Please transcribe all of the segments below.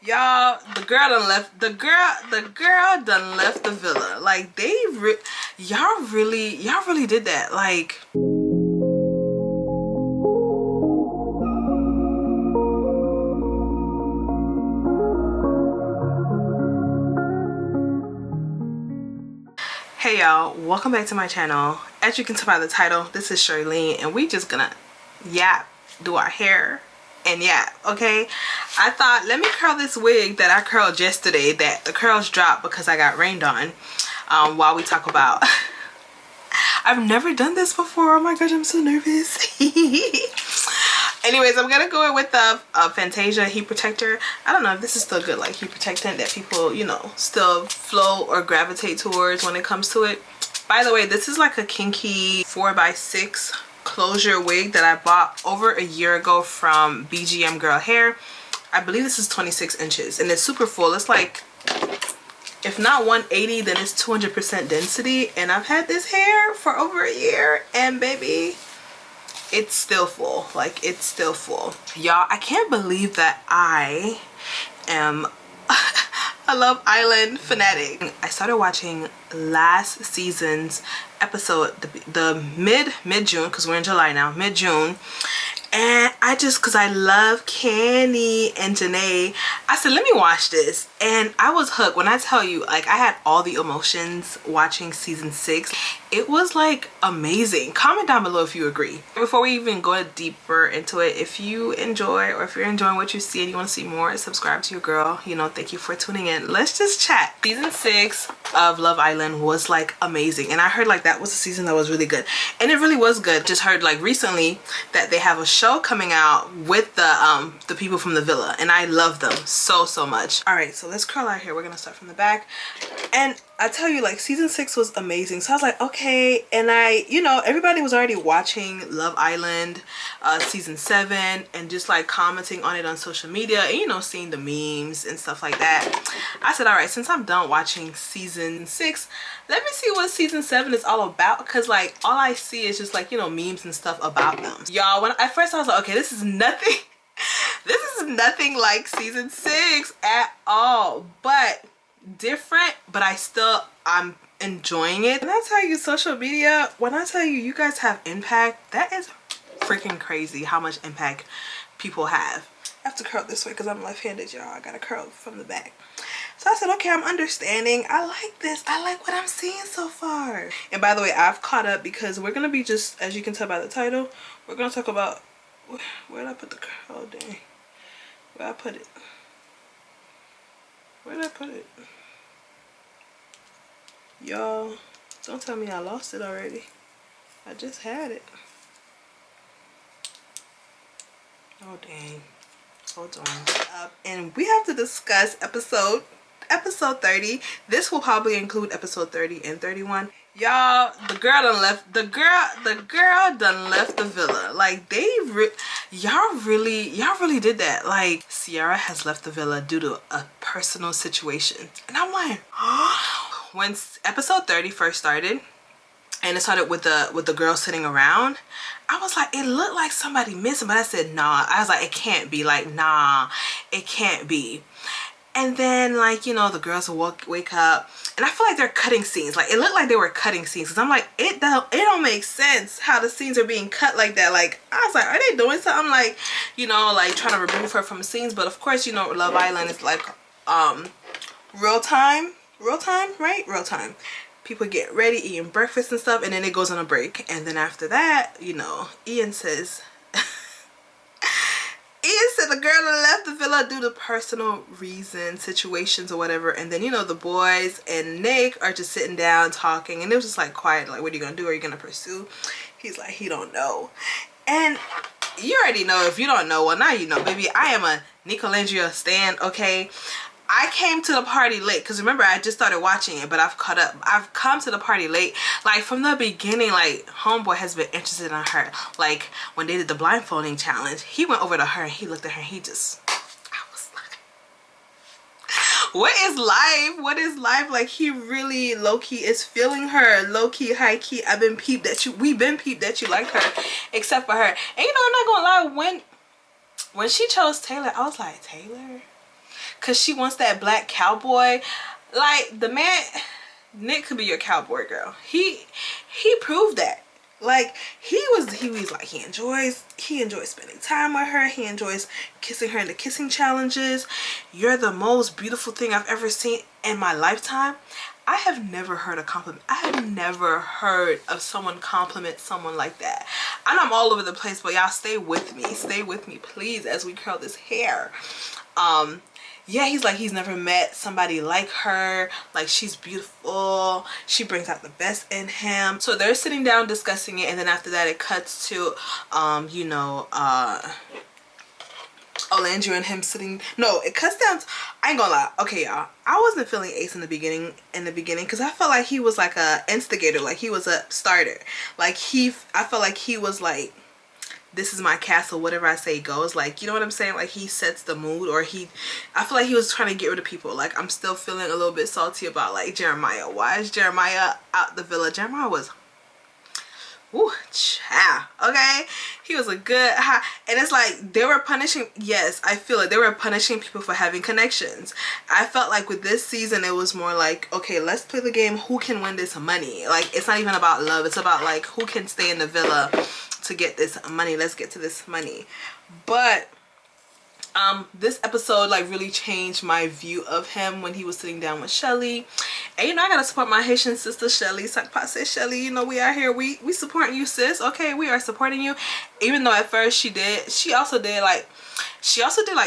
Y'all, the girl done left the villa. Like y'all really did that. Like, hey y'all, welcome back to my channel. As you can tell by the title, this is Choerline, and we just gonna do our hair and okay. I thought, let me curl this wig that I curled yesterday, that the curls dropped because I got rained on, while we talk about I've never done this before. Oh my gosh, I'm so nervous. Anyways, I'm gonna go in with the Fantasia heat protector. I don't know if this is still good, like heat protectant that people, you know, still flow or gravitate towards when it comes to it. By the way, this is like a kinky 4x6 closure wig that I bought over a year ago from BGM Girl Hair. I believe this is 26 inches and it's super full. It's like, if not 180, then it's 200% density, and I've had this hair for over a year and baby, it's still full. Like, it's still full. Y'all, I can't believe that I am a Love Island fanatic. I started watching last season's episode, the mid-June, because we're in July now, mid-June. And because I love Kenny and Janae, I said, let me watch this. And I was hooked. When I tell you, like, I had all the emotions watching season 6. It was like amazing. Comment down below if you agree. Before we even go deeper into it, if you enjoy, or if you're enjoying what you see and you want to see more, subscribe to your girl. You know, thank you for tuning in. Let's just chat. Season 6 of Love Island was like amazing, and I heard like that was a season that was really good, and it really was good. Just heard like recently that they have a show coming out with the people from the villa, and I love them so much. All right, so let's curl our hair. We're gonna start from the back, and I tell you, like, season 6 was amazing. So I was like, okay. And you know, everybody was already watching Love Island season 7 and just like commenting on it on social media and, you know, seeing the memes and stuff like that. I said, all right, since I'm done watching season 6, let me see what season 7 is all about, because like all I see is just like, you know, memes and stuff about them. Y'all, when at first I was like, okay, this is nothing this is nothing like season 6 at all, but different. But I'm enjoying it. When I tell you social media, when I tell you you guys have impact, that is freaking crazy how much impact people have. I have to curl this way because I'm left-handed, y'all. I gotta curl from the back. So I said, okay, I'm understanding. I like this. I like what I'm seeing so far. And by the way, I've caught up because we're gonna be, just as you can tell by the title, we're gonna talk about, where did I put the curl? Oh dang, where did I put it? Where did I put it? Y'all, don't tell me I lost it already. I just had it. Oh dang. Hold on. And we have to discuss episode 30. This will probably include episode 30 and 31. Y'all, the girl done left the villa. Like, y'all really did that. Like, Sierra has left the villa due to a personal situation. And I'm like, when episode 30 first started, and it started with the girl sitting around, I was like, it looked like somebody missing, but I said, nah. I was like, it can't be. Like, nah, it can't be. And then, like, you know, the girls will wake up, and I feel like they're cutting scenes. Like, it looked like they were cutting scenes, because I'm like, it don't make sense how the scenes are being cut like that. Like, I was like, are they doing something, like, you know, like trying to remove her from scenes? But of course, you know, Love Island is like real time, right? Real time. People get ready, eating breakfast and stuff, and then it goes on a break. And then after that, you know, Ian says the girl that left the villa due to personal reasons, situations or whatever. And then, you know, the boys and Nick are just sitting down talking, and it was just like quiet, like, what are you gonna do? Are you gonna pursue? He's like, he don't know. And you already know. If you don't know, well, now you know, baby. I am a Nicolandria stan, okay? I came to the party late, because remember, I just started watching it, but I've caught up. I've come to the party late. Like, from the beginning, like, homeboy has been interested in her. Like, when they did the blindfolding challenge, he went over to her and he looked at her and I was like, what is life? What is life? Like, he really low-key is feeling her. Low-key, high-key, we've been peeped that you like her, except for her. And you know, I'm not gonna lie, when she chose Taylor, I was like, Taylor? because she wants that black cowboy. Like, the man, Nick could be your cowboy girl. He proved that. Like, he was like, he enjoys spending time with her. He enjoys kissing her in the kissing challenges. You're the most beautiful thing I've ever seen in my lifetime. I have never heard a compliment. I have never heard of someone compliment someone like that. I know I'm all over the place, but y'all stay with me. Stay with me, please, as we curl this hair. Yeah, he's like, he's never met somebody like her. Like, she's beautiful. She brings out the best in him. So they're sitting down discussing it, and then after that it cuts to, you know, Nicolandria and him sitting. No, it cuts down to, I ain't gonna lie. Okay, y'all, I wasn't feeling Ace in the beginning because I felt like he was like a instigator, like he was a starter. Like, I felt like he was like, this is my castle, whatever I say goes. Like, you know what I'm saying? Like, he sets the mood, or I feel like he was trying to get rid of people. Like, I'm still feeling a little bit salty about, like, Jeremiah. Why is Jeremiah out the villa? Jeremiah was, woo, child, okay? He was a good high, and it's like they were punishing, yes, I feel like they were punishing people for having connections. I felt like with this season, it was more like, okay, let's play the game, who can win this money? Like, it's not even about love, it's about, like, who can stay in the villa to get this money. Let's get to this money. But this episode like really changed my view of him when he was sitting down with Shelly. And you know, I gotta support my Haitian sister Shelly. Sakpa says, Shelly, you know, we out here, we supporting you, sis. Okay, we are supporting you. Even though at first she also did like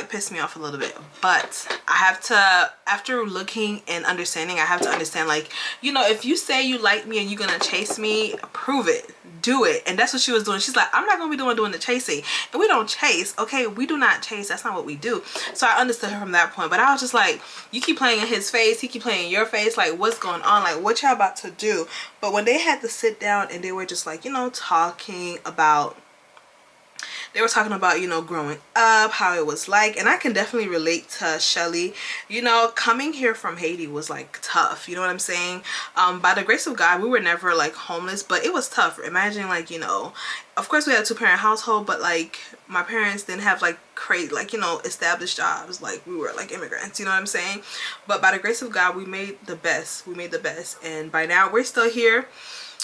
piss me off a little bit, but I have to, after looking and understanding, I have to understand, like, you know, if you say you like me and you're gonna chase me, prove it, do it. And that's what she was doing. She's like, I'm not gonna be doing the chasing, and we don't chase, okay? We do not chase. That's not what we do. So I understood her from that point, but I was just like, you keep playing in his face, he keep playing in your face, like, what's going on? Like, what y'all about to do? But when they had to sit down and they were just like, you know, talking about, you know, growing up, how it was like, and I can definitely relate to Shelly. You know, coming here from Haiti was like tough, you know what I'm saying? By the grace of God, we were never like homeless, but it was tough. Imagine, like, you know, of course we had a 2-parent household, but like my parents didn't have like crazy, like, you know, established jobs. Like, we were like immigrants, you know what I'm saying? But by the grace of God, we made the best. And by now we're still here.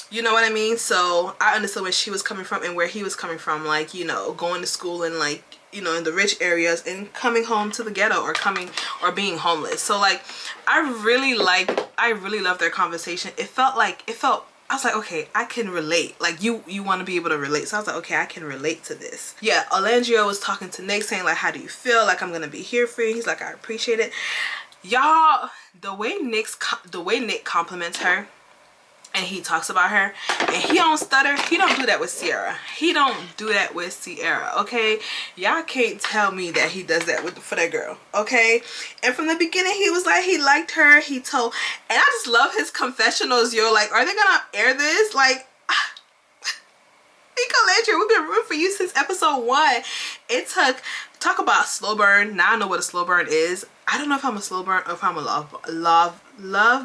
You know what I mean? So I understood where she was coming from and where he was coming from, like, you know, going to school and, like, you know, in the rich areas and coming home to the ghetto, or being homeless. So like, I really loved their conversation. I was like, okay, I can relate. Like, you want to be able to relate. So I was like, okay, I can relate to this. Yeah, Nicolandria was talking to Nick, saying like, how do you feel? Like, I'm gonna be here for you. He's like, I appreciate it. Y'all, the way Nick compliments her, and he talks about her, and he don't stutter. He don't do that with Sierra. Okay? Y'all can't tell me that he does that for that girl, okay? And from the beginning, he was like, he liked her. And I just love his confessionals, yo. Like, are they gonna air this? Like, Nicolandria, we've been rooting for you since episode 1. It took, talk about slow burn. Now I know what a slow burn is. I don't know if I'm a slow burn or if I'm a love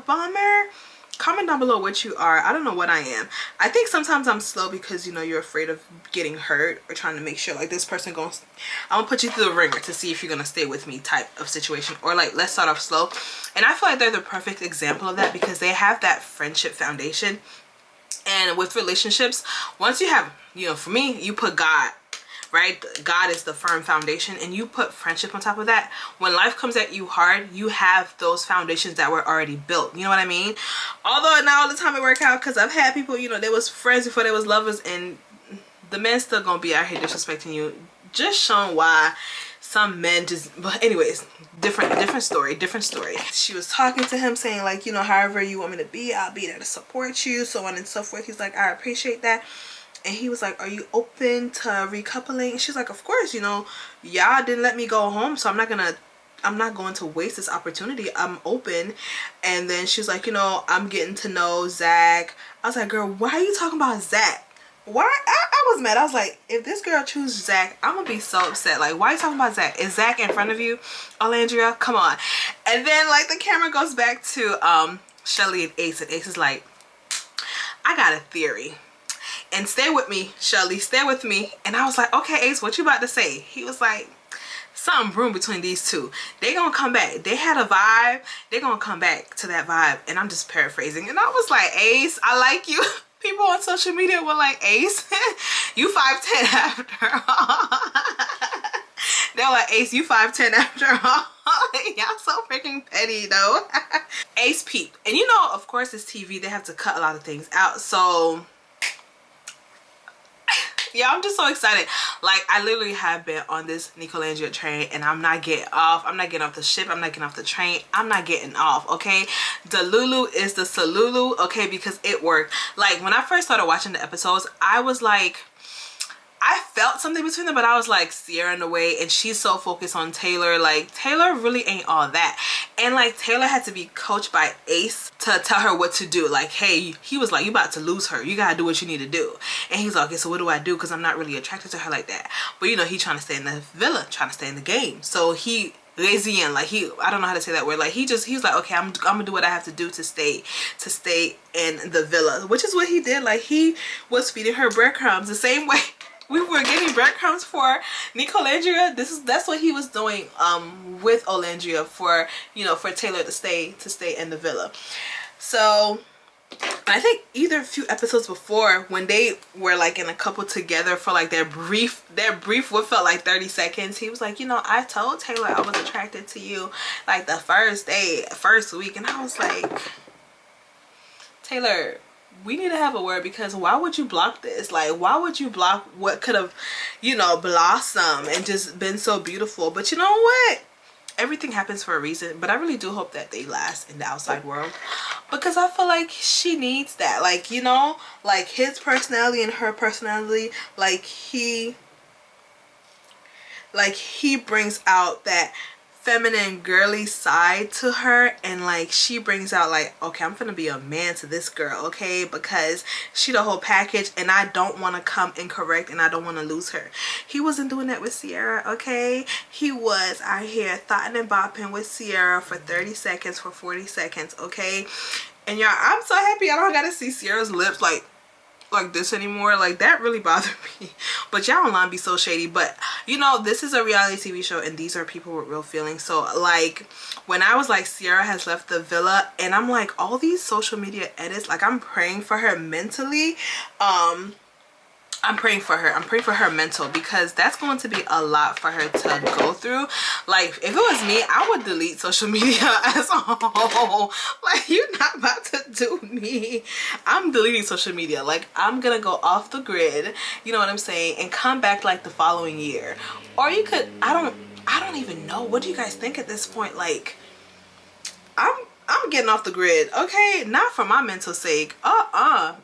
bomber. Comment down below what you are. I don't know what I am. I think sometimes I'm slow because, you know, you're afraid of getting hurt, or trying to make sure like this person I'm gonna put you through the ringer to see if you're gonna stay with me type of situation, or like, let's start off slow. And I feel like they're the perfect example of that, because they have that friendship foundation. And with relationships, once you have, you know, for me, you put God, right? God is the firm foundation, and you put friendship on top of that. When life comes at you hard, you have those foundations that were already built. You know what I mean? Although not all the time it work out, because I've had people, you know, they was friends before they was lovers, and the men still gonna be out here disrespecting you, just showing why some men just, but anyways, different story. She was talking to him, saying like, you know, however you want me to be, I'll be there to support you, so on and so forth. He's like, I appreciate that. And he was like, are you open to recoupling? And she's like, of course, you know, y'all didn't let me go home, so I'm not going to waste this opportunity. I'm open. And then she's like, you know, I'm getting to know Zach. I was like, girl, why are you talking about Zach? Why? I was mad. I was like, if this girl chooses Zach, I'm gonna be so upset. Like, why are you talking about Zach? Is Zach in front of you, Nicolandria? Come on. And then like the camera goes back to Shelly and Ace, and Ace is like, I got a theory. And stay with me, Shelly, stay with me. And I was like, okay, Ace, what you about to say? He was like, something brewing between these two. They gonna come back. They had a vibe. They gonna come back to that vibe. And I'm just paraphrasing. And I was like, Ace, I like you. People on social media were like, Ace, you 5'10" after all. They were like, Ace, you 5'10" after all. Y'all so freaking petty though. Ace peep. And you know, of course it's TV. They have to cut a lot of things out. So yeah, I'm just so excited. Like, I literally have been on this Nicolandria train and I'm not getting off. I'm not getting off the ship. I'm not getting off the train. I'm not getting off, okay? The Lulu is the Salulu, okay? Because it worked. Like, when I first started watching the episodes, I was like, I felt something between them, but I was like, Sierra in the way, and she's so focused on Taylor. Like, Taylor really ain't all that. And like, Taylor had to be coached by Ace to tell her what to do. Like, hey, he was like, you about to lose her. You gotta do what you need to do. And he's like, okay, so what do I do? Because I'm not really attracted to her like that. But you know, he trying to stay in the villa, trying to stay in the game. So he Lazian, like I don't know how to say that word. Like he was like, okay, I'm gonna do what I have to do to stay in the villa, which is what he did. Like, he was feeding her breadcrumbs the same way we were getting breadcrumbs for Nicolandria. That's what he was doing with Olandria for, you know, for Taylor to stay in the villa. So I think either a few episodes before, when they were like in a couple together for like their brief what felt like 30 seconds, he was like, you know, I told Taylor I was attracted to you like the first week. And I was like, Taylor, we need to have a word, because why would you block this? Like, why would you block what could have, you know, blossomed and just been so beautiful? But you know what? Everything happens for a reason. But I really do hope that they last in the outside world, because I feel like she needs that. Like, you know, like his personality and her personality, like he brings out that feminine girly side to her, and like she brings out like, okay, I'm gonna be a man to this girl, okay, because she the whole package, and I don't want to come incorrect, and I don't want to lose her. He wasn't doing that with Sierra, okay? He was out here thotting and bopping with Sierra for 30 seconds, for 40 seconds, okay? And y'all, I'm so happy I don't gotta see Sierra's lips like this anymore. Like, that really bothered me. But y'all online be so shady. But you know, this is a reality TV show, and these are people with real feelings. So like, when I was like, Sierra has left the villa, and I'm like, all these social media edits, like, I'm praying for her mentally. I'm praying for her mental, because that's going to be a lot for her to go through. Like, if it was me, I would delete social media as a whole. Like, you're not about to do me. I'm deleting social media. Like, I'm gonna go off the grid, you know what I'm saying, and come back like the following year. Or you could, I don't even know. What do you guys think at this point? Like, I'm getting off the grid, okay? Not for my mental sake. My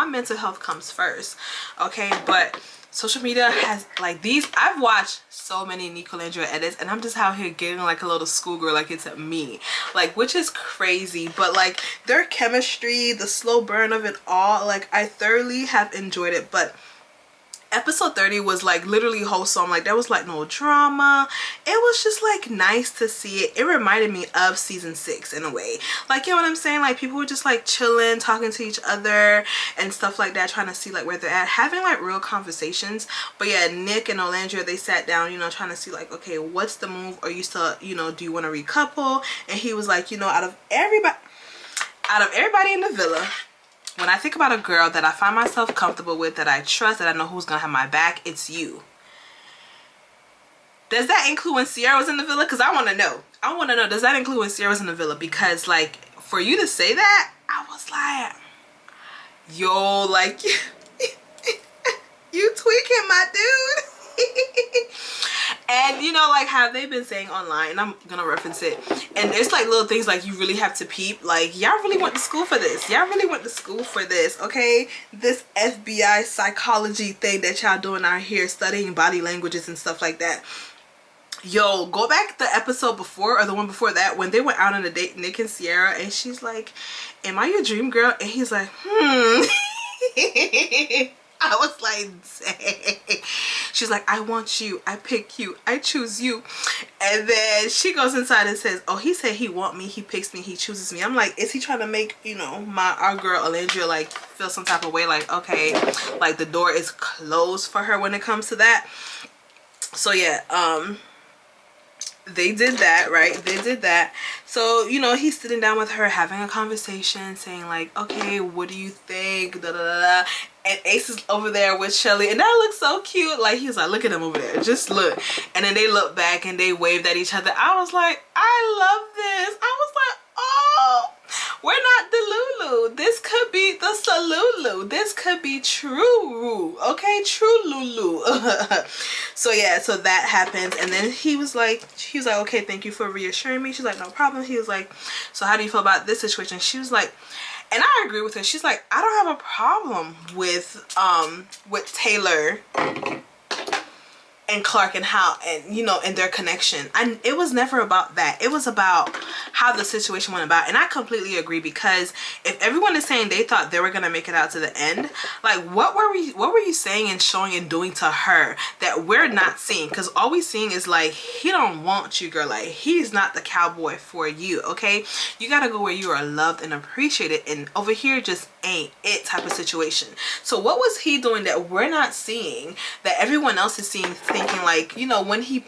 mental health comes first, okay? But social media has, like, these, I've watched so many Nicolandria edits, and I'm just out here getting like a little schoolgirl, like it's me, like, which is crazy. But like, their chemistry, the slow burn of it all, like, I thoroughly have enjoyed it. But episode 30 was like literally wholesome. Like, there was like no drama. It was just like nice to see it. It reminded me of season 6 in a way. Like, you know what I'm saying? Like, people were just like chilling, talking to each other and stuff like that, trying to see like where they're at, having like real conversations. But yeah, Nick and Olandria, they sat down, you know, trying to see like, okay, what's the move? Are you still, you know, do you want to recouple? And he was like, you know, out of everybody in the villa, when I think about a girl that I find myself comfortable with, that I trust, that I know who's gonna have my back, it's you. Does that include when Sierra was in the villa? Because I want to know. I want to know, does that include when Sierra was in the villa? Because like, for you to say that, I was like, yo, like, you tweaking, my dude. And you know, like, have they been saying online, and I'm gonna reference it, and it's like little things like you really have to peep, like, y'all really went to school for this, okay? This FBI psychology thing that y'all doing out here, studying body languages and stuff like that. Yo, go back the episode before, or the one before that, when they went out on a date, Nick and Sierra, and she's like, am I your dream girl? And he's like, I was like, dang. She's like, I want you, I pick you, I choose you. And then she goes inside and says, oh, he said he want me, he picks me, he chooses me. I'm like, is he trying to make, you know, our girl Nicolandria like feel some type of way, like, okay, like the door is closed for her when it comes to that? So yeah, they did that, right? They did that. So, you know, he's sitting down with her having a conversation, saying like, okay, what do you think, da da da da. And Ace is over there with Shelly, and that looks so cute. Like, he's like, look at them over there, just look. And then they look back and they waved at each other. I was like, I love this. I was like, oh, we're not Delulu. This could be the Salulu. This could be True, okay? True Lulu. So yeah, so that happens. And then he was like, okay, thank you for reassuring me. She's like, no problem. He was like, so how do you feel about this situation? She was like, and I agree with her. She's like, I don't have a problem with Taylor and Clark and how, and you know, and their connection. And it was never about that. It was about how the situation went about. And I completely agree, because if everyone is saying they thought they were gonna make it out to the end, like what were you saying and showing and doing to her that we're not seeing? Because all we seeing is like, he don't want you, girl. Like, he's not the cowboy for you, okay? You gotta go where you are loved and appreciated, and over here just ain't it type of situation. So what was he doing that we're not seeing that everyone else is seeing, thinking like, you know, when he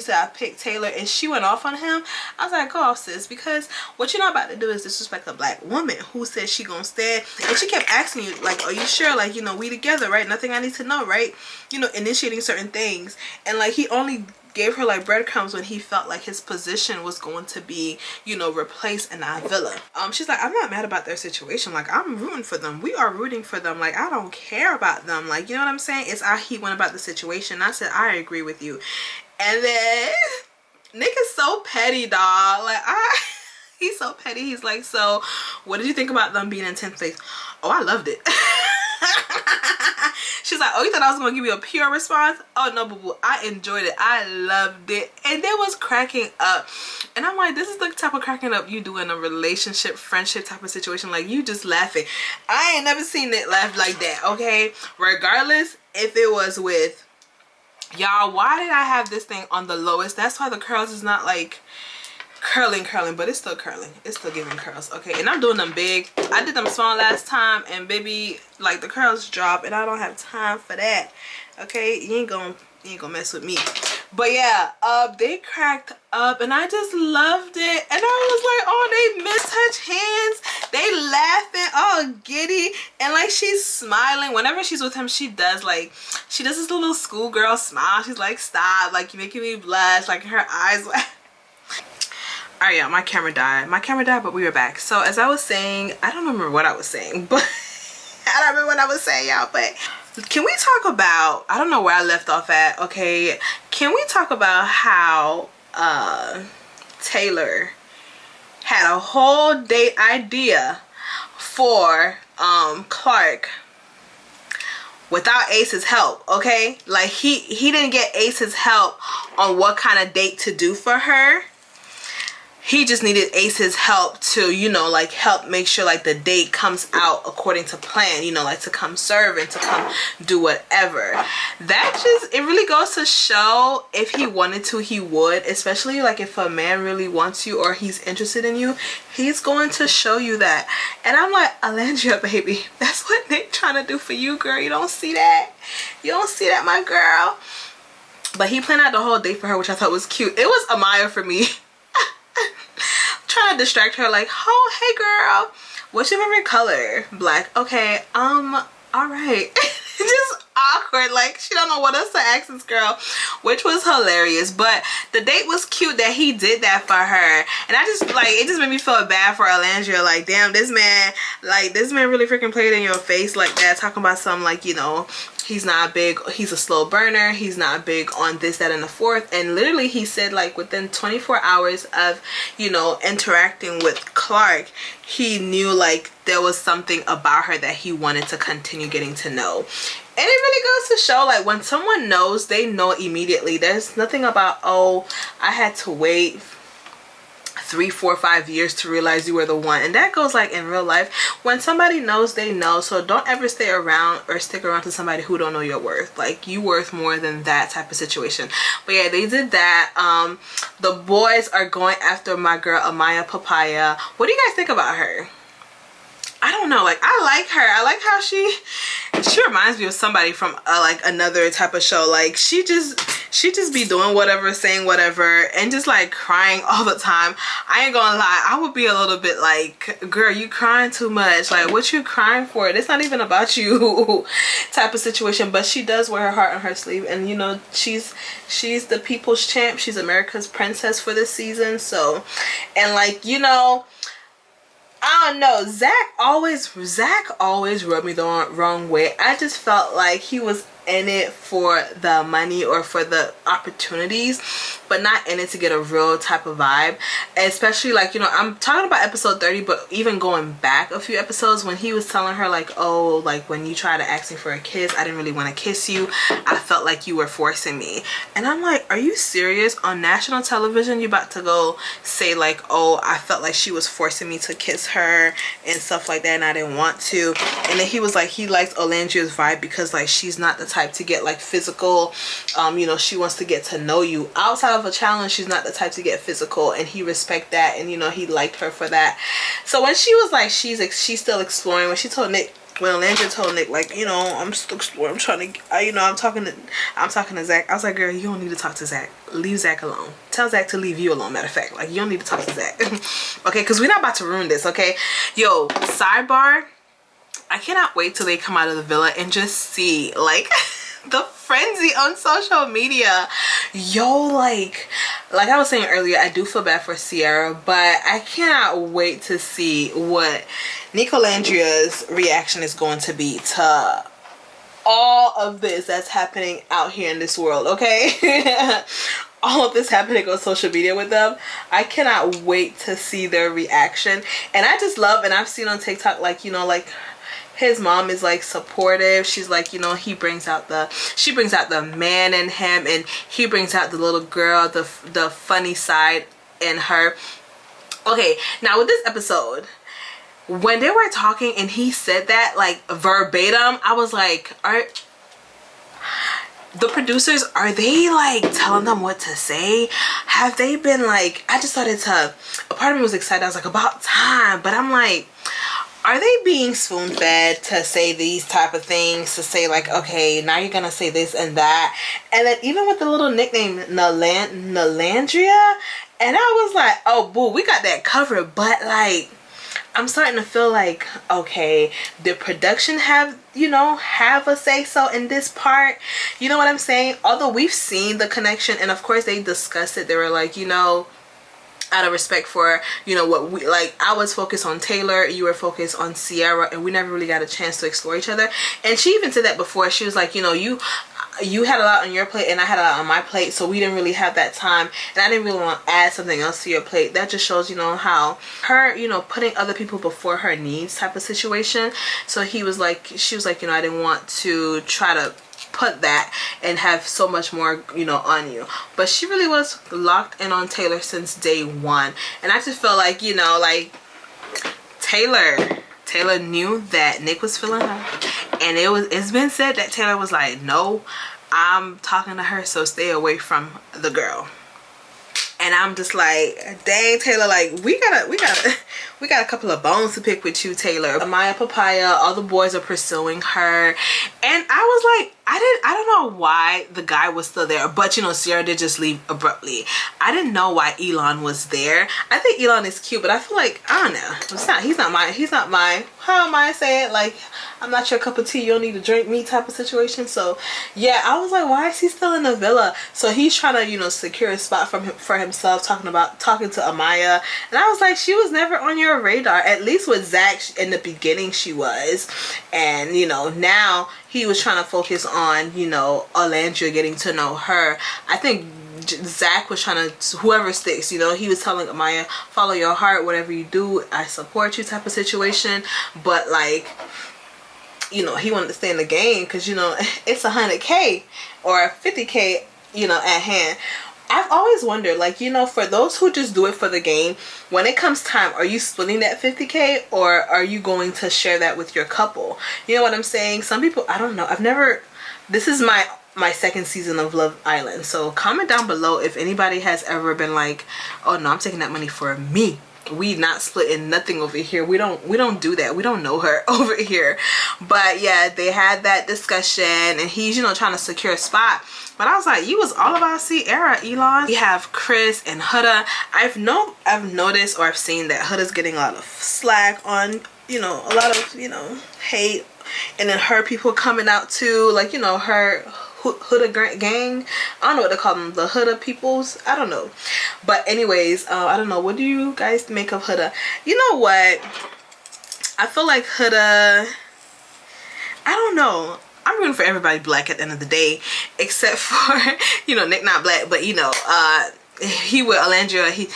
said I picked Taylor and she went off on him, I was like, go off, sis, because what you're not about to do is disrespect a black woman who said she gonna stay. And she kept asking you like, are you sure, like, you know, we together, right? Nothing I need to know, right? You know, initiating certain things. And like, he only gave her like breadcrumbs when he felt like his position was going to be, you know, replaced in our villa. She's like, I'm not mad about their situation. Like, I'm rooting for them. We are rooting for them. Like, I don't care about them. Like, you know what I'm saying? It's how he went about the situation. I said, I agree with you. And then Nick is so petty, dog. Like, he's so petty. He's like, so what did you think about them being in 10th place? Oh, I loved it. She's like, oh, you thought I was gonna give you a pure response? Oh no, boo boo, I enjoyed it. I loved it. And they was cracking up, and I'm like, this is the type of cracking up you do in a relationship, friendship type of situation. Like, you just laughing. I ain't never seen it laugh like that, okay? Regardless if it was with y'all. Why did I have this thing on the lowest? That's why the curls is not like curling, but it's still curling. It's still giving curls, okay? And I'm doing them big. I did them small last time, and baby, like, the curls drop, and I don't have time for that, okay? You ain't gonna mess with me. But yeah, they cracked up, and I just loved it. And I was like, oh, they mistouch hands, they laughing, oh, giddy, and like, she's smiling. Whenever she's with him, she does this little schoolgirl smile. She's like, stop, like, you're making me blush, like, her eyes. Alright, yeah, my camera died, but we were back. So as I was saying, I don't remember what I was saying, but I don't remember what I was saying, y'all. But can we talk about, I don't know where I left off at, okay? Can we talk about how Taylor had a whole date idea for Clark without Ace's help, okay? Like, he didn't get Ace's help on what kind of date to do for her. He just needed Ace's help to, you know, like, help make sure like the date comes out according to plan, you know, like to come serve and to come do whatever. That just, it really goes to show if he wanted to, he would. Especially like if a man really wants you or he's interested in you, he's going to show you that. And I'm like, Alandria, baby, that's what Nick trying to do for you, girl. You don't see that? You don't see that, my girl? But he planned out the whole date for her, which I thought was cute. It was Amaya for me. Trying to distract her like, oh, hey girl, what's your favorite color? Black. Okay, all right. Just awkward, like she don't know what else to ask this girl, which was hilarious. But the date was cute that he did that for her, and I just like, it just made me feel bad for Alandria. Like, damn, this man really freaking played in your face like that, talking about something like, you know, he's not big, he's a slow burner, he's not big on this, that, and the fourth. And literally he said like within 24 hours of, you know, interacting with Clark, he knew like there was something about her that he wanted to continue getting to know. And it really goes to show, like, when someone knows, they know immediately. There's nothing about, oh, I had to wait 3, 4, 5 years to realize you were the one. And that goes like in real life. When somebody knows, they know. So don't ever stay around or stick around to somebody who don't know your worth. Like, you worth more than that type of situation. But yeah, they did that. The boys are going after my girl Amaya Papaya. What do you guys think about her? I don't know, like, I like her. I like how she reminds me of somebody from like another type of show. Like, she she just be doing whatever, saying whatever, and just like crying all the time. I ain't gonna lie, I would be a little bit like, girl, you crying too much. Like, what you crying for? It's not even about you type of situation. But she does wear her heart on her sleeve, and you know, she's the people's champ. She's America's princess for this season. So, and like, you know, I don't know, Zach always rubbed me the wrong way. I just felt like he was in it for the money or for the opportunities, but not in it to get a real type of vibe. Especially, like, you know, I'm talking about episode 30, but even going back a few episodes, when he was telling her like, oh, like, when you tried to ask me for a kiss, I didn't really want to kiss you, I felt like you were forcing me. And I'm like, are you serious? On national television you about to go say like, oh, I felt like she was forcing me to kiss her and stuff like that, and I didn't want to. And then he was like, he likes Olandria's vibe because like she's not the type to get like physical. You know, she wants to get to know you outside of a challenge. She's not the type to get physical, and he respect that, and you know, he liked her for that. So when she was like, she's still exploring, when she told Nick, when Landra told Nick, like, you know, I'm still exploring, I'm trying to, you know, I'm talking to Zach. I was like, girl, you don't need to talk to Zach. Leave Zach alone. Tell Zach to leave you alone, matter of fact. Like, you don't need to talk to Zach. Okay, because we're not about to ruin this, okay? Yo, sidebar, I cannot wait till they come out of the villa and just see, like, the frenzy on social media. Yo, like I was saying earlier, I do feel bad for Sierra, but I cannot wait to see what Nicolandria's reaction is going to be to all of this that's happening out here in this world, okay? All of this happening on social media with them. I cannot wait to see their reaction. And I just love, and I've seen on TikTok, like, you know, like, his mom is like supportive. She's like, you know, she brings out the man in him, and he brings out the little girl, the funny side in her. Okay, now with this episode, when they were talking and he said that like verbatim, I was like, the producers, are they like telling them what to say? Have they been like, I just started to, a part of me was excited. I was like, about time. But I'm like, are they being spoon-fed to say these type of things, to say like, okay, now you're gonna say this and that? And then even with the little nickname Nicolandria, and I was like, oh boo, we got that covered. But like, I'm starting to feel like, okay, the production have a say so in this part, you know what I'm saying? Although we've seen the connection, and of course they discussed it, they were like, you know, out of respect for, you know, what we like, I was focused on Taylor, you were focused on Sierra, and we never really got a chance to explore each other. And she even said that before. She was like, you know, you had a lot on your plate and I had a lot on my plate, so we didn't really have that time, and I didn't really want to add something else to your plate. That just shows, you know, how her, you know, putting other people before her needs type of situation. So she was like, you know, I didn't want to try to put that and have so much more, you know, on you. But she really was locked in on Taylor since day one. And I just felt like, you know, like Taylor knew that Nick was feeling her, and it's been said that Taylor was like, no, I'm talking to her, so stay away from the girl. And I'm just like, dang, Taylor, like we got a couple of bones to pick with you, Taylor. Amaya Papaya, all the boys are pursuing her, and I was like, I don't know why the guy was still there, but you know, Sierra did just leave abruptly. I didn't know why Elon was there. I think Elon is cute, but I feel like, I don't know, he's not my, how am I saying, like, I'm not your cup of tea, you don't need to drink me type of situation. So yeah, I was like, why is he still in the villa? So he's trying to, you know, secure a spot for himself, talking to Amaya. And I was like, she was never on your radar. At least with Zach in the beginning she was, and you know, now he was trying to focus on, you know, Olandria, getting to know her. I think Zach was trying to, whoever sticks, you know, he was telling Amaya, follow your heart, whatever you do, I support you type of situation. But like, you know, he wanted to stay in the game because, you know, it's 100K or 50K, you know, at hand. I've always wondered, like, you know, for those who just do it for the game, when it comes time, are you splitting that 50K or are you going to share that with your couple? You know what I'm saying? Some people, I don't know. This is my second season of Love Island. So comment down below if anybody has ever been like, oh no, I'm taking that money for me. we not splitting nothing over here. We don't do that. We don't know her over here. But yeah, they had that discussion, and he's, you know, trying to secure a spot. But I was like, you was all about Sierra, Elon. We have Chris and Huda. I've noticed, or I've seen that Huda's getting a lot of slack on, you know, a lot of, you know, hate, and then her people coming out too, like, you know, her Huda gang. I don't know what they call them, the Huda peoples. I don't know. But anyways, I don't know. What do you guys make of Huda? You know what? I feel like Huda, I don't know. I'm rooting for everybody black at the end of the day, except for, you know, Nick not black, but you know, he with Nicolandria,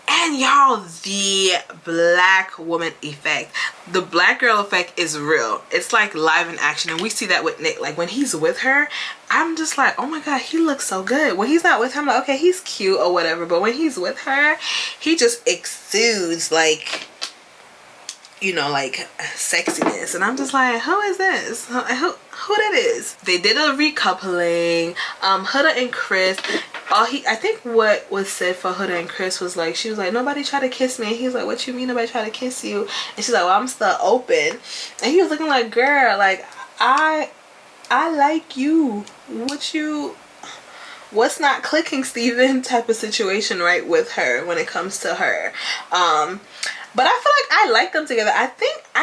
and y'all, the black woman effect, the black girl effect is real. It's like live in action, and we see that with Nick. Like when he's with her, I'm just like, oh my god, he looks so good. When he's not with her, I'm like, okay, he's cute or whatever, but when he's with her, he just exudes like, you know, like sexiness. And I'm just like, who is this? Who that is? They did a recoupling. Huda and Chris, I think what was said for Huda and Chris was like, she was like, nobody tried to kiss me. And he was like, what you mean nobody tried to kiss you? And she's like, well, I'm still open. And he was looking like, girl, like, I like you. What's not clicking, Steven? Type of situation, right, with her when it comes to her. But I feel like I like them together. I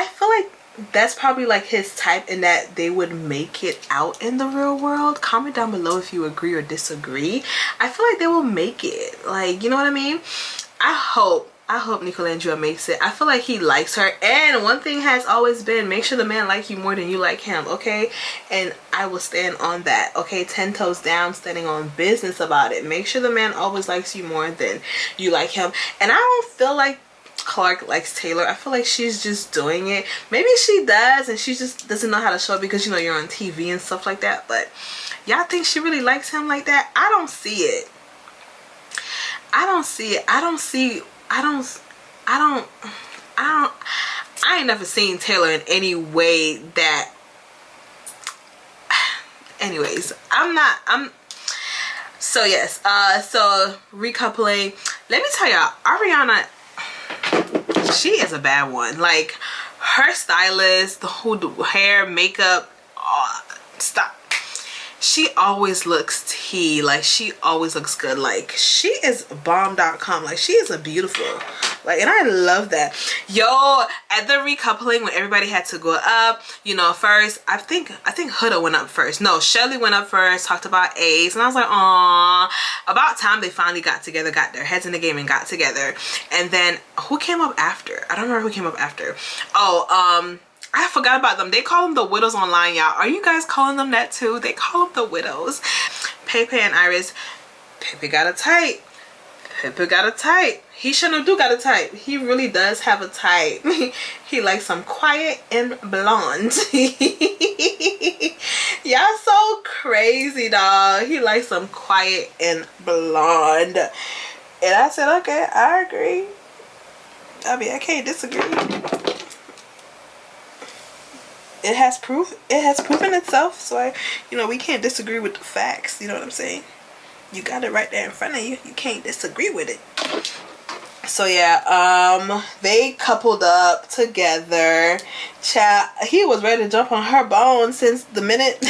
feel like that's probably like his type, in that they would make it out in the real world. Comment down below if you agree or disagree. I feel like they will make it. Like, you know what I mean? I hope Nicolandria makes it. I feel like he likes her. And one thing has always been, make sure the man like you more than you like him, okay? And I will stand on that, okay? 10 toes down, standing on business about it. Make sure the man always likes you more than you like him. And I don't feel like Clark likes Taylor. I feel like she's just doing it. Maybe she does, and she just doesn't know how to show it because, you know, you're on TV and stuff like that. But y'all think she really likes him like that? I don't see it. I ain't never seen Taylor in any way that, anyways, so yes, so recoupling. Let me tell y'all, Ariana, she is a bad one. Like, her stylist, the whole hair, makeup, stop. She always looks tea. Like, she always looks good. Like, she is bomb.com. Like, she is a beautiful, like, and I love that. Yo, at the recoupling, when everybody had to go up, you know, first, I think Huda went up first. No, Shelly went up first, talked about Ace, and I was like, aw, about time they finally got together, got their heads in the game and got together. And then who came up after? I don't remember who came up after. Oh, I forgot about them. They call them the widows online, y'all. Are you guys calling them that too? They call them the widows. Pepe and Iris. Pepe got a type. Pepe got a type. He shouldn't do got a type. He really does have a type. He likes some quiet and blonde. Y'all so crazy, dog. He likes some quiet and blonde. And I said, okay, I agree. I mean, I can't disagree. It has proven itself, so we can't disagree with the facts. You know what I'm saying? You got it right there in front of you. You can't disagree with it. So yeah, they coupled up together. Child, he was ready to jump on her bone since the minute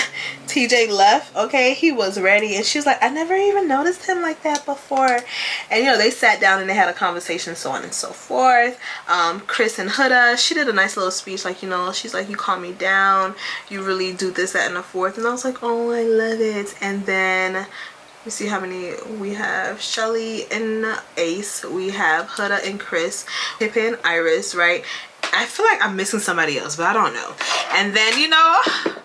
TJ left. Okay, he was ready, and she was like, I never even noticed him like that before. And you know, they sat down and they had a conversation, so on and so forth. Chris and Huda, she did a nice little speech, like, you know, she's like, you calm me down, you really do this, that, and the fourth. And I was like, oh, I love it. And then you see how many we have. Shelly and Ace, we have Huda and Chris, Pepe and Iris, right? I feel like I'm missing somebody else, but I don't know. And then, you know,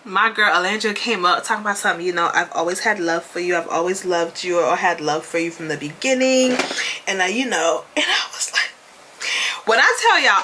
my girl Nicolandria came up talking about something, you know, I've always had love for you, I've always loved you, or had love for you from the beginning. And you know, and I was like, when I tell y'all,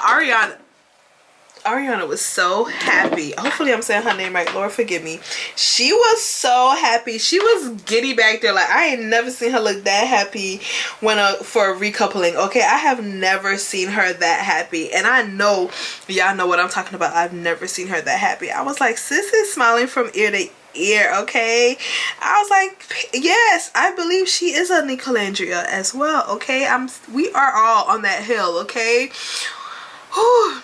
Ariana was so happy. Hopefully I'm saying her name right, Lord forgive me. She was so happy. She was giddy back there. Like, I ain't never seen her look that happy when for a recoupling. Okay, I have never seen her that happy, and I know y'all know what I'm talking about. I've never seen her that happy. I was like, sis is smiling from ear to ear, okay? I was like, yes, I believe she is a Nicolandria as well, okay? We are all on that hill, okay? Whew.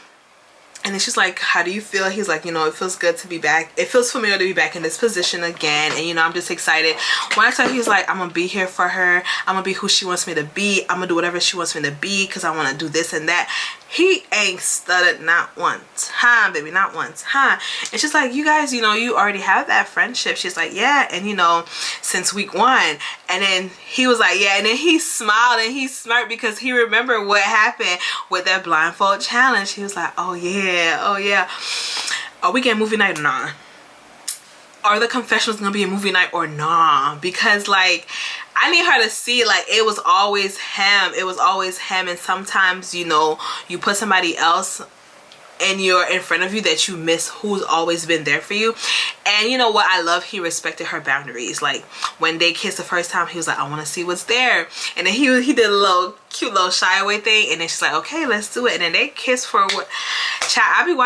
And then she's like, how do you feel? He's like, you know, it feels good to be back. It feels familiar to be back in this position again. And, you know, I'm just excited. When I tell you, he's like, I'm going to be here for her. I'm going to be who she wants me to be. I'm going to do whatever she wants me to be because I want to do this and that. He ain't stuttered not once. Huh, baby, not once. Huh. And she's like, you guys, you know, you already have that friendship. She's like, yeah. And, you know, since week 1. And then he was like, yeah. And then he smiled and he smirked because he remembered what happened with that blindfold challenge. He was like, oh, yeah. Oh, yeah. Are we getting movie night or not? Are the confessionals gonna be a movie night or nah? Because like I need her to see like it was always him. It was always him. And sometimes, you know, you put somebody else and you're in front of you that you miss who's always been there for you. And you know what I love, he respected her boundaries. Like when they kissed the first time, he was like, I want to see what's there. And then he did a little cute little shy away thing, and then she's like, okay, let's do it. And then they kissed for what, child,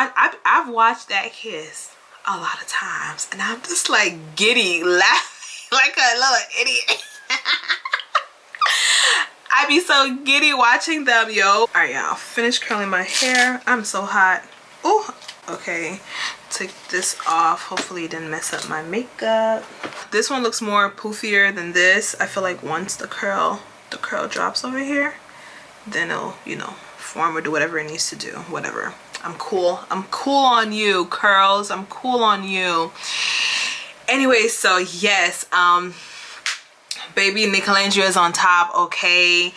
I've watched that kiss a lot of times and I'm just like giddy laughing like a little idiot. I be so giddy watching them, yo. All right, y'all, finished curling my hair. I'm so hot. Oh, okay, take this off. Hopefully it didn't mess up my makeup. This one looks more poofier than this. I feel like once the curl drops over here, then it'll, you know, form or do whatever it needs to do. Whatever. I'm cool. I'm cool on you, curls. I'm cool on you. Anyway, so yes, baby Nicolandria is on top, okay?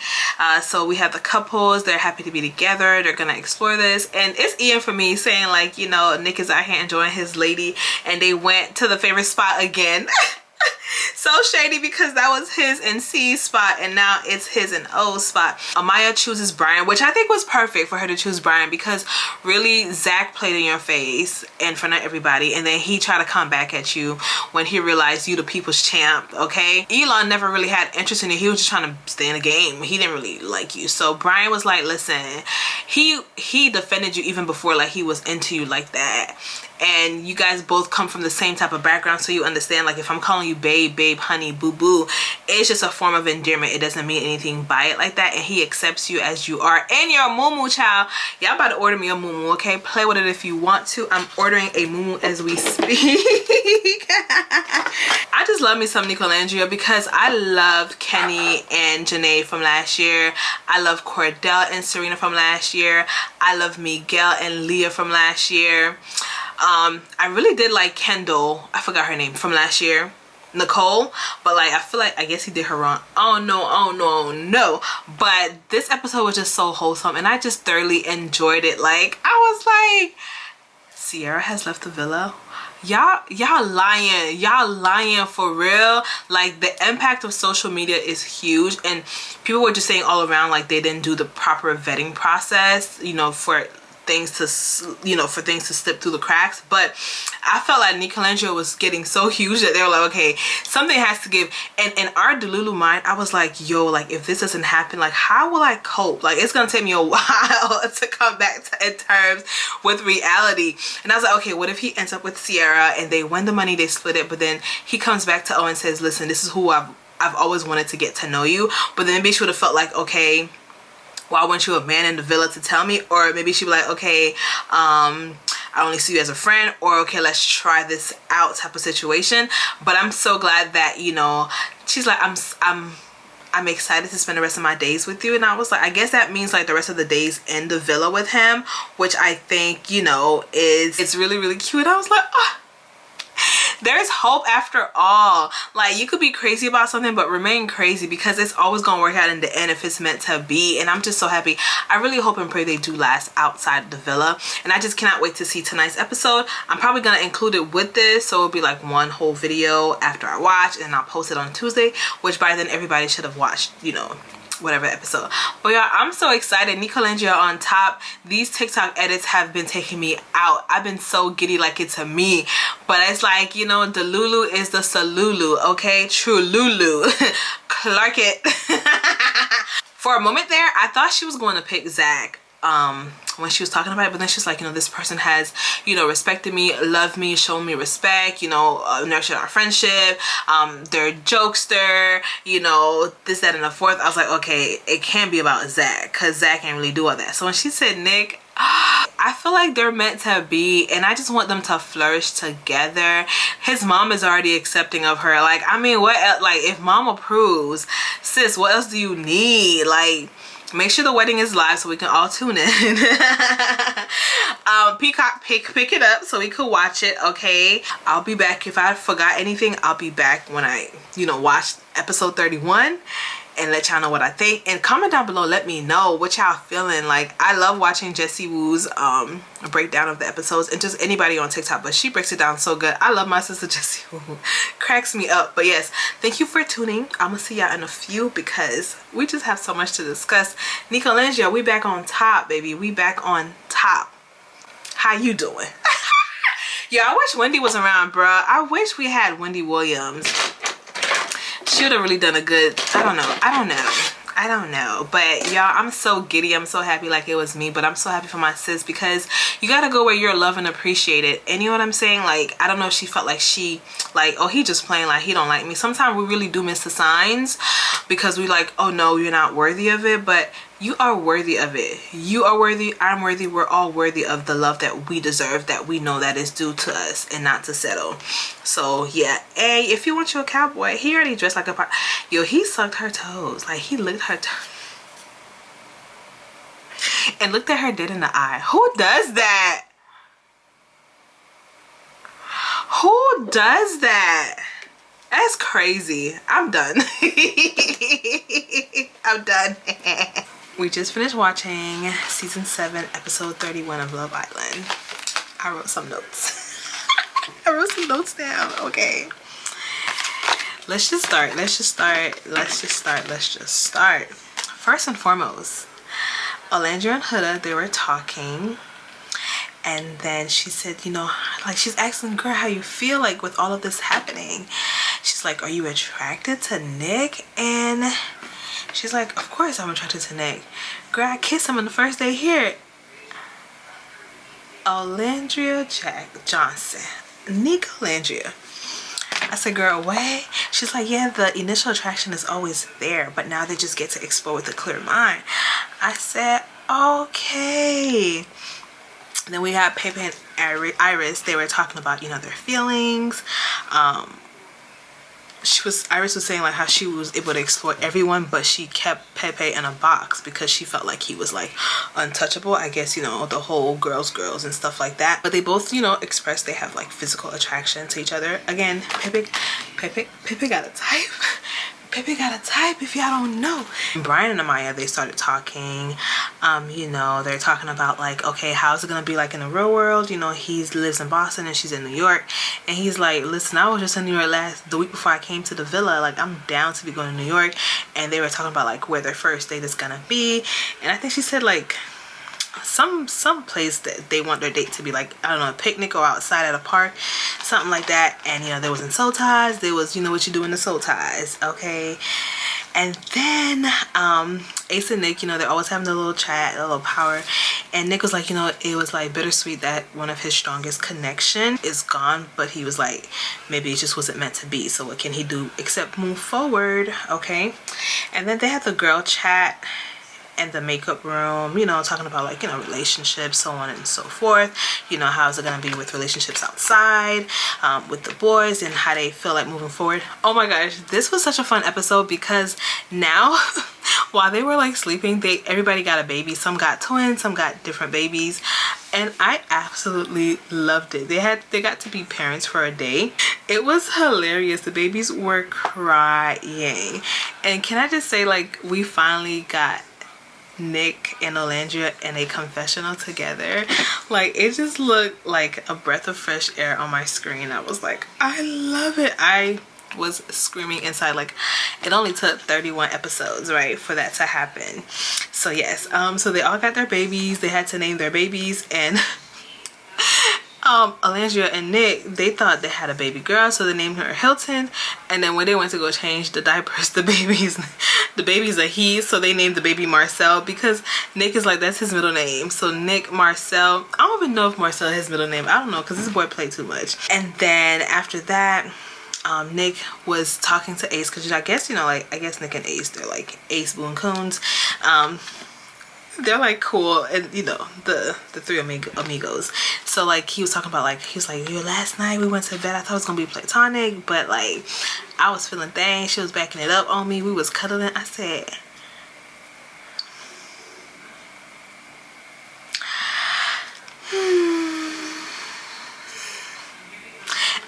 So we have the couples. They're happy to be together. They're gonna explore this. And it's Ian for me saying like, you know, Nick is out here enjoying his lady and they went to the favorite spot again. So shady because that was his and C's spot and now it's his and O's spot. Amaya chooses Brian, which I think was perfect for her to choose Brian because really Zach played in your face in front of everybody and then he tried to come back at you when he realized you the people's champ, okay? Elon never really had interest in it. He was just trying to stay in the game. He didn't really like you. So Brian was like, listen, he defended you even before like he was into you like that. And you guys both come from the same type of background, so you understand like if I'm calling you babe, honey, boo boo, it's just a form of endearment. It doesn't mean anything by it like that, and he accepts you as you are. And you're a moo child. Y'all about to order me a moo, okay? Play with it if you want to. I'm ordering a moo as we speak. I just love me some Nicolandria because I loved Kenny and Janae from last year. I love Cordell and Serena from last year. I love Miguel and Leah from last year. I really did like Kendall, I forgot her name, from last year, Nicole, but like I feel like I guess he did her wrong. Oh no, but this episode was just so wholesome and I just thoroughly enjoyed it. Like I was like, Sierra has left the villa. Y'all lying for real. Like the impact of social media is huge and people were just saying all around like they didn't do the proper vetting process, you know, for things to slip through the cracks. But I felt like Nicolandria was getting so huge that they were like, okay, something has to give. And in our Delulu mind, I was like, yo, like if this doesn't happen, like how will I cope? Like it's gonna take me a while to come back in terms with reality. And I was like, okay, what if he ends up with Sierra and they win the money, they split it, but then he comes back to Owen and says, listen, this is who I've always wanted to get to know you. But then maybe she would have felt like, okay, why weren't you a man in the villa to tell me? Or maybe she'd be like, okay, I only see you as a friend, or okay, let's try this out type of situation. But I'm so glad that, you know, she's like, I'm excited to spend the rest of my days with you. And I was like, I guess that means like the rest of the days in the villa with him, which I think, you know, it's really, really cute. I was like, oh, there's hope after all. Like you could be crazy about something but remain crazy because it's always gonna work out in the end if it's meant to be. And I'm just so happy. I really hope and pray they do last outside the villa, and I just cannot wait to see tonight's episode. I'm probably gonna include it with this, so it'll be like one whole video after I watch, and I'll post it on Tuesday, which by then everybody should have watched, you know, whatever episode. But y'all, I'm so excited. Nicolandria on top. These TikTok edits have been taking me out. I've been so giddy like it's a me. But it's like, you know, the Lulu is the Salulu, okay? True Lulu. Clark it. For a moment there, I thought she was going to pick Zach. when she was talking about it, but then she's like, you know, this person has, you know, respected me, loved me, shown me respect, you know, nurtured our friendship, they're a jokester, you know, this, that, and the fourth. I was like, okay, it can't be about Zach, because Zach can't really do all that. So when she said Nick, I feel like they're meant to be, and I just want them to flourish together. His mom is already accepting of her. Like, I mean, what else? Like, if mom approves, sis, what else do you need? Like, make sure the wedding is live so we can all tune in. Peacock, pick it up so we could watch it, okay? I'll be back. If I forgot anything, I'll be back when I, you know, watch episode 31 and let y'all know what I think. And comment down below, let me know what y'all feeling. Like, I love watching Jessie Woo's breakdown of the episodes, and just anybody on TikTok, but she breaks it down so good. I love my sister Jessie Woo. Cracks me up. But yes, thank you for tuning. I'm gonna see y'all in a few because we just have so much to discuss. Nicolandria, we back on top, baby. We back on top. How you doing? Yeah, I wish Wendy was around, bruh. I wish we had Wendy Williams. She would have really done a good, I don't know, but y'all, I'm so giddy. I'm so happy, like it was me, but I'm so happy for my sis, because you gotta go where you're loved and appreciated. And you know what I'm saying? Like, I don't know if she felt like oh, he just playing, like he don't like me. Sometimes we really do miss the signs because we like, oh no, you're not worthy of it. But you are worthy of it. You are worthy, I'm worthy, we're all worthy of the love that we deserve, that we know that is due to us, and not to settle. So yeah, hey, if you want you a cowboy, he already dressed like a yo, he sucked her toes, like he licked her toes and looked at her dead in the eye. Who does that? Who does that? That's crazy. I'm done. I'm done. We just finished watching season 7 episode 31 of Love Island. I wrote some notes. I wrote some notes down. Okay, let's just start. First and foremost, Olandria and Huda, they were talking, and then she said, you know, like she's asking, girl, how you feel like with all of this happening. She's like, are you attracted to Nick? And she's like, of course I'm attracted to Nick. Girl, I kissed him on the first day here. Olandria Johnson, Nicolandria. I said, girl, what? She's like, yeah, the initial attraction is always there, but now they just get to explore with a clear mind. I said, okay. Then we had Pepe and Iris. They were talking about, you know, their feelings. Iris was saying like how she was able to explore everyone, but she kept Pepe in a box because she felt like he was like untouchable. I guess, you know, the whole girls and stuff like that. But they both, you know, expressed they have like physical attraction to each other. Again, Pepe got a type. Pepe got a type, if y'all don't know. Brian and Amaya, they started talking. You know, they're talking about like, okay, how's it gonna be like in the real world? You know, he lives in Boston and she's in New York, and he's like, listen, I was just in New York the week before I came to the villa. Like, I'm down to be going to New York. And they were talking about like where their first date is gonna be, and I think she said like some place that they want their date to be, like, I don't know, a picnic or outside at a park, something like that. And you know, there was in soul ties, there was, you know, what you do in the soul ties, okay. And then Ace and Nick, you know, they're always having a little chat, a little power. And Nick was like, you know, it was like bittersweet that one of his strongest connection is gone, but he was like, maybe it just wasn't meant to be, so what can he do except move forward, okay. And then they had the girl chat in the makeup room, you know, talking about like, you know, relationships, so on and so forth. You know, how's it gonna be with relationships outside with the boys, and how they feel like moving forward. Oh my gosh, this was such a fun episode because now while they were like sleeping, everybody got a baby. Some got twins, some got different babies, and I absolutely loved it. They got to be parents for a day. It was hilarious. The babies were crying. And can I just say, like, we finally got Nick and Olandria in a confessional together. Like, it just looked like a breath of fresh air on my screen. I was like, I love it. I was screaming inside. Like, it only took 31 episodes, right, for that to happen. So yes, so they all got their babies. They had to name their babies, and Olandria and Nick, they thought they had a baby girl, so they named her Hilton. And then when they went to go change the diapers, the baby's the baby's a he, so they named the baby Marcel because Nick is like, that's his middle name. So Nick Marcel. I don't even know if Marcel is his middle name. I don't know, because this boy played too much. And then after that, Nick was talking to Ace, because I guess, you know, like, I guess Nick and Ace, they're like Ace Boone Coons. They're like cool, and you know, the three amigos. So like, he was talking about, like, he was like, yo, last night we went to bed, I thought it was gonna be platonic, but like, I was feeling things, she was backing it up on me, we was cuddling. I said,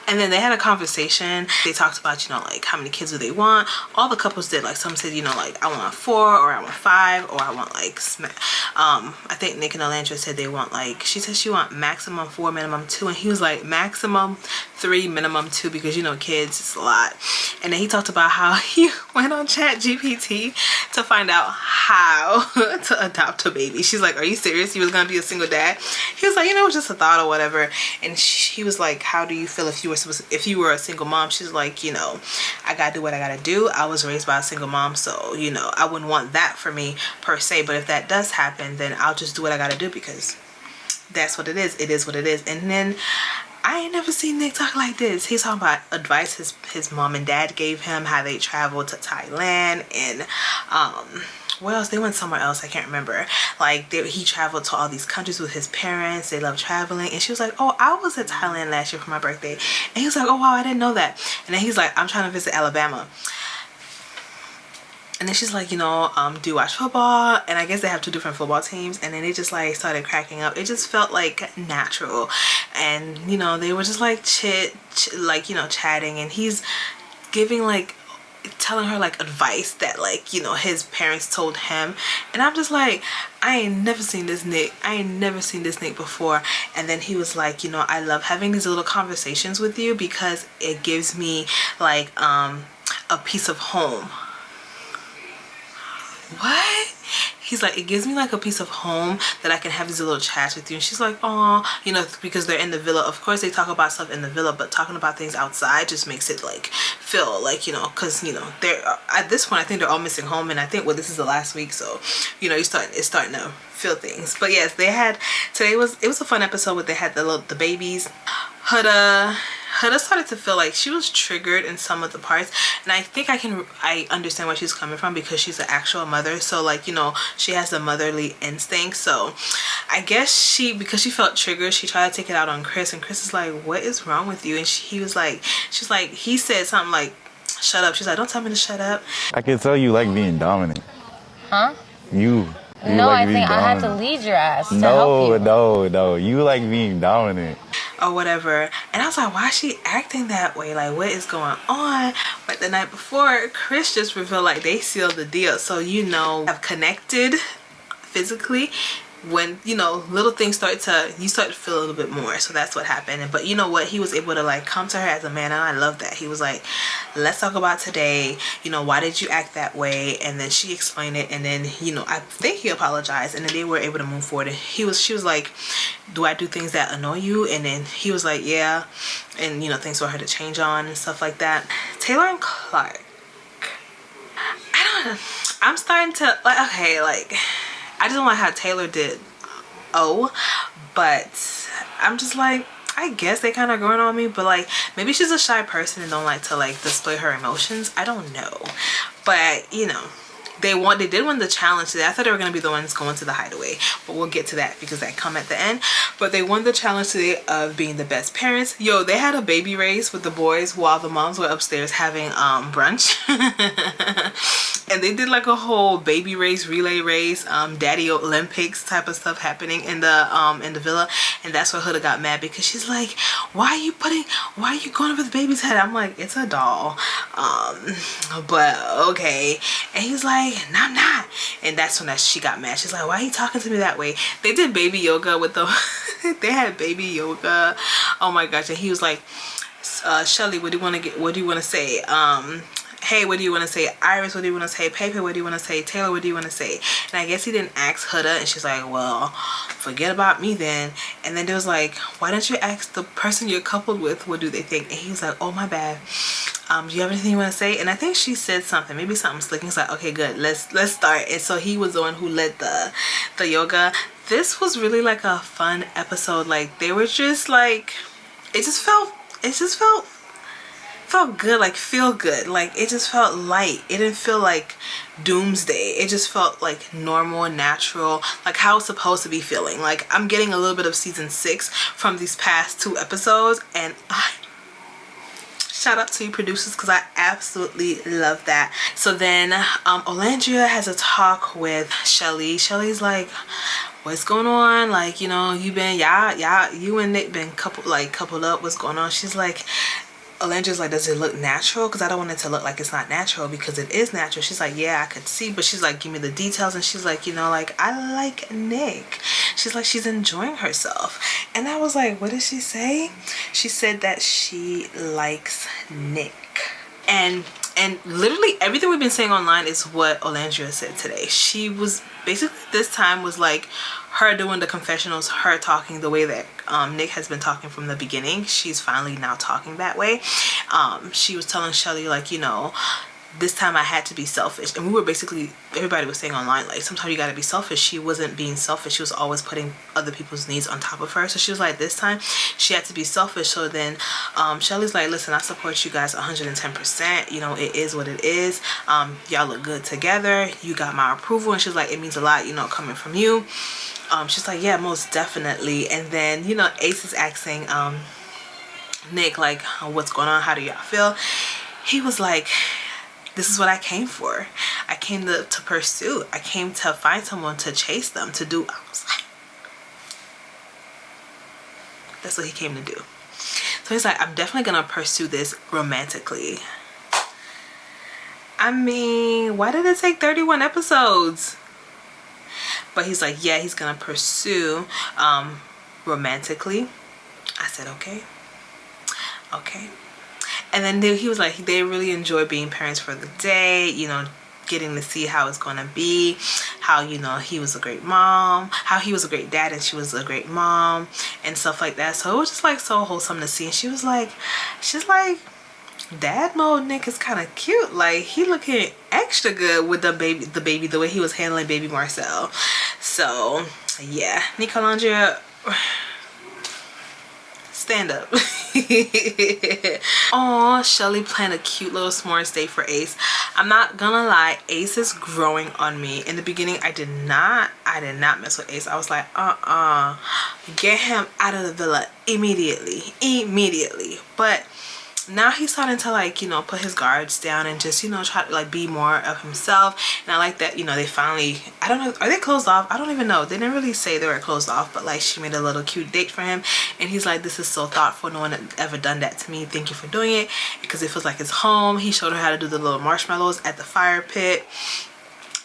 and then they had a conversation. They talked about, you know, like, how many kids do they want. All the couples did. Like, some said, you know, like, I want 4, or I want 5, or I want, like, I think Nicolandria said they want, like, she said she want maximum 4, minimum 2. And he was like, maximum 3, minimum 2, because, you know, kids, it's a lot. And then he talked about how he went on ChatGPT to find out how to adopt a baby. She's like, are you serious? He was going to be a single dad? He was like, you know, it was just a thought or whatever. And he was like, how do you feel if you were a single mom? She's like, you know, I gotta do what I gotta do. I was raised by a single mom, so, you know, I wouldn't want that for me per se, but if that does happen, then I'll just do what I gotta do, because that's what it is. It is what it is. And then I ain't never seen Nick talk like this. He's talking about advice his mom and dad gave him, how they traveled to Thailand, and where else? They went somewhere else, I can't remember. Like, he traveled to all these countries with his parents. They love traveling. And she was like, oh, I was at Thailand last year for my birthday. And he was like, oh wow, I didn't know that. And then he's like, I'm trying to visit Alabama. And then she's like, you know, do you watch football? And I guess they have 2 different football teams. And then they just like started cracking up. It just felt like natural. And, you know, they were just like like, you know, chatting. And he's giving like, telling her like advice that, like, you know, his parents told him. And I'm just like, I ain't never seen this Nick. I ain't never seen this Nick before. And then he was like, you know, I love having these little conversations with you because it gives me like a piece of home. What? He's like, it gives me like a piece of home that I can have these little chats with you. And she's like, oh, you know, because they're in the villa. Of course they talk about stuff in the villa, but talking about things outside just makes it like feel like, you know, because, you know, they're at this point, I think they're all missing home. And I think, well, this is the last week, so, you know, it's starting to feel things. But yes, they had, it was a fun episode where they had the babies. Huda started to feel like she was triggered in some of the parts, and I think I understand where she's coming from, because she's an actual mother, so like, you know, she has the motherly instinct. So I guess because she felt triggered, she tried to take it out on Chris, and Chris is like, what is wrong with you? And he was like, she's like, he said something like, shut up. She's like, don't tell me to shut up. I can tell you like being dominant. Huh? You no, like I think I had to lead your ass to help you. No, you like being dominant. Or whatever. And I was like, why is she acting that way? Like, what is going on? But the night before, Chris just revealed like they sealed the deal. So, you know, have connected physically. When, you know, little things you start to feel a little bit more. So that's what happened. But you know what, he was able to like come to her as a man, and I love that. He was like, let's talk about today, you know, why did you act that way? And then she explained it, and then, you know, I think he apologized, and then they were able to move forward. And she was like, do I do things that annoy you? And then he was like, yeah. And, you know, things for her to change on and stuff like that. Taylor and Clark, I don't know, I'm starting to like, okay, like, I just don't like how Taylor did but I'm just like, I guess they kind of growing on me. But like, maybe she's a shy person and don't like to like display her emotions. I don't know. But you know, they did win the challenge today. I thought they were going to be the ones going to the hideaway, but we'll get to that because that come at the end. But they won the challenge today of being the best parents. Yo, they had a baby race with the boys while the moms were upstairs having brunch. And they did like a whole baby race, relay race, daddy Olympics type of stuff happening in the villa. And that's where Huda got mad, because she's like, why are you going over the baby's head? I'm like, it's a doll. But okay. And he's like, no, I'm not. And that's when she got mad. She's like, why are you talking to me that way? They did baby yoga with the they had baby yoga. Oh my gosh. And he was like, Shelly, what do you want to say? Hey, what do you want to say? Iris, what do you want to say? Pepe, what do you want to say? Taylor, what do you want to say? And I guess he didn't ask Huda, and she's like, well, forget about me then. And then there was like, why don't you ask the person you're coupled with, what do they think? And he was like, oh, my bad. do you have anything you want to say? And I think she said something, maybe something slick. He's like, okay, good, let's start. And so he was the one who led the yoga. This was really like a fun episode. Like they were just like, it just felt good, like feel good. Like it just felt light. It didn't feel like doomsday. It just felt like normal and natural, like how it's supposed to be feeling. Like I'm getting a little bit of season 6 from these past 2 episodes, and shout out to you producers, because I absolutely love that. So then Nicolandria has a talk with Shelly. Shelly's like, what's going on? Like, you know, you and Nick been coupled up. What's going on? She's like, Nicolandria's like, does it look natural? Because I don't want it to look like it's not natural, because it is natural. She's like, yeah, I could see. But she's like, give me the details. And she's like, you know, like, I like Nick. She's like, she's enjoying herself. And I was like, what did she say? She said that she likes Nick. And literally everything we've been saying online is what Nicolandria said today. She was basically, this time was like her doing the confessionals, her talking the way that Nick has been talking from the beginning. She's finally now talking that way. She was telling Shelly, like, you know, this time I had to be selfish. And we were basically, everybody was saying online, like, sometimes you gotta be selfish. She wasn't being selfish. She was always putting other people's needs on top of her. So she was like, this time she had to be selfish. So then Shelly's like, listen, I support you guys 110%. You know, it is what it is. Y'all look good together. You got my approval. And she's like, it means a lot, you know, coming from you. She's like, yeah, most definitely. And then, you know, Ace is asking Nick, like, what's going on? How do y'all feel? He was like, this is what I came for. I came to pursue. I came to find someone to chase them, to do. I was like, that's what he came to do. So he's like, I'm definitely going to pursue this romantically. I mean, why did it take 31 episodes? But he's like, yeah, he's going to pursue romantically. I said, okay. Okay. And then he was like, they really enjoy being parents for the day, you know, getting to see how it's going to be, how, you know, he was a great mom, how he was a great dad and she was a great mom and stuff like that. So it was just like so wholesome to see. And she's like, dad mode Nick is kind of cute. Like he looking extra good with the baby, the way he was handling baby Marcel. So yeah, Nicolandria, stand up. Aw, Shelly planned a cute little s'mores day for Ace. I'm not gonna lie, Ace is growing on me. In the beginning, I did not mess with Ace. I was like, get him out of the villa immediately. But now he's starting to, like, you know, put his guards down and just, you know, try to like be more of himself. And I like that, you know, they finally, I don't know, are they closed off? I don't even know. They didn't really say they were closed off, but like she made a little cute date for him. And he's like, this is so thoughtful. No one had ever done that to me. Thank you for doing it, because it feels like it's home. He showed her how to do the little marshmallows at the fire pit.